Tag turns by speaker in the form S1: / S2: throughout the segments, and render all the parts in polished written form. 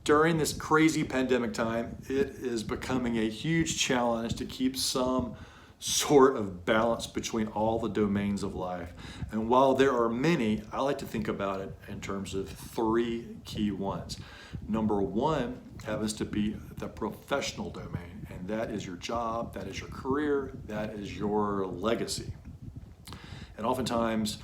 S1: During this crazy pandemic time, it is becoming a huge challenge to keep some sort of balance between all the domains of life. And while there are many, I like to think about it in terms of three key ones. Number one happens to be the professional domain, and that is your job, that is your career, that is your legacy. And oftentimes,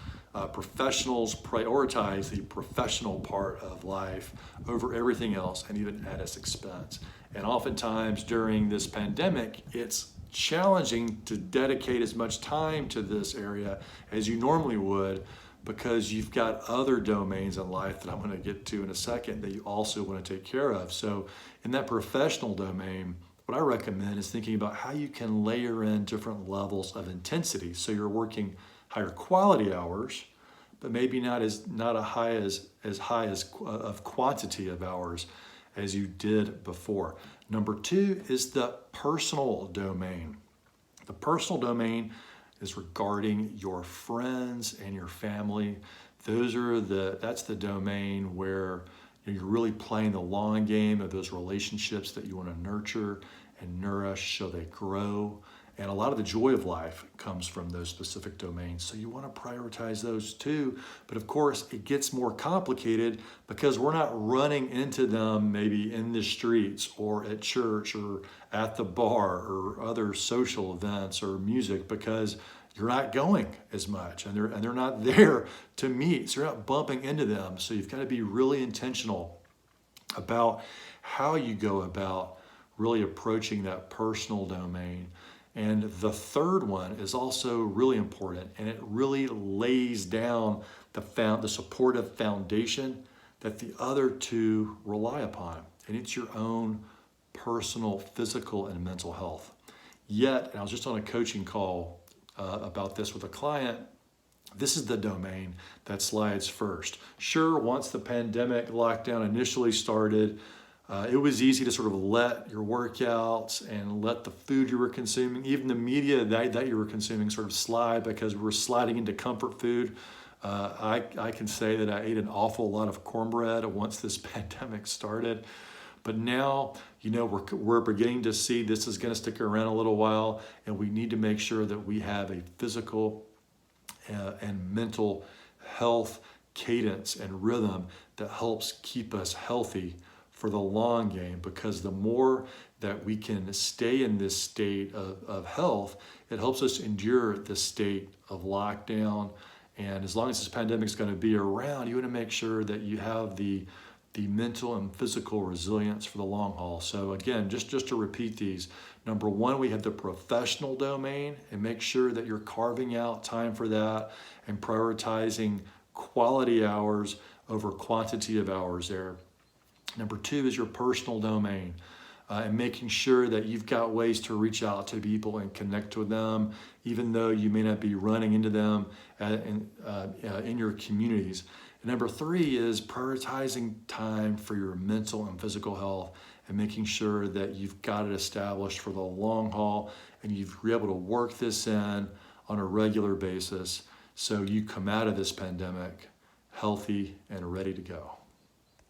S1: professionals prioritize the professional part of life over everything else, and even at its expense. And oftentimes during this pandemic, it's challenging to dedicate as much time to this area as you normally would, because you've got other domains in life that I'm going to get to in a second that you also want to take care of. So in that professional domain, what I recommend is thinking about how you can layer in different levels of intensity. So you're working higher quality hours, but maybe not as high of quantity of hours as you did before. Number two is the personal domain. The personal domain is regarding your friends and your family. That's the domain where you're really playing the long game of those relationships that you want to nurture and nourish so they grow. And a lot of the joy of life comes from those specific domains. So you want to prioritize those too. But of course, it gets more complicated because we're not running into them maybe in the streets or at church or at the bar or other social events or music, because you're not going as much and they're not there to meet. So you're not bumping into them. So you've got to be really intentional about how you go about really approaching that personal domain. And the third one is also really important, and it really lays down the supportive foundation that the other two rely upon, and it's your own personal physical and mental health. Yet, and I was just on a coaching call about this with a client, this is the domain that slides first. Sure, once the pandemic lockdown initially started, it was easy to sort of let your workouts and let the food you were consuming, even the media that you were consuming, sort of slide, because we were sliding into comfort food. I can say that I ate an awful lot of cornbread once this pandemic started. But now, we're beginning to see this is going to stick around a little while, and we need to make sure that we have a physical and mental health cadence and rhythm that helps keep us healthy for the long game, because the more that we can stay in this state of health, it helps us endure this state of lockdown. And as long as this pandemic is going to be around, you want to make sure that you have the mental and physical resilience for the long haul. So again, just to repeat these, number one, we have the professional domain, and make sure that you're carving out time for that and prioritizing quality hours over quantity of hours there. Number two is your personal domain, and making sure that you've got ways to reach out to people and connect with them, even though you may not be running into them in your communities. And number three is prioritizing time for your mental and physical health, and making sure that you've got it established for the long haul, and you've been able to work this in on a regular basis so you come out of this pandemic healthy and ready to go.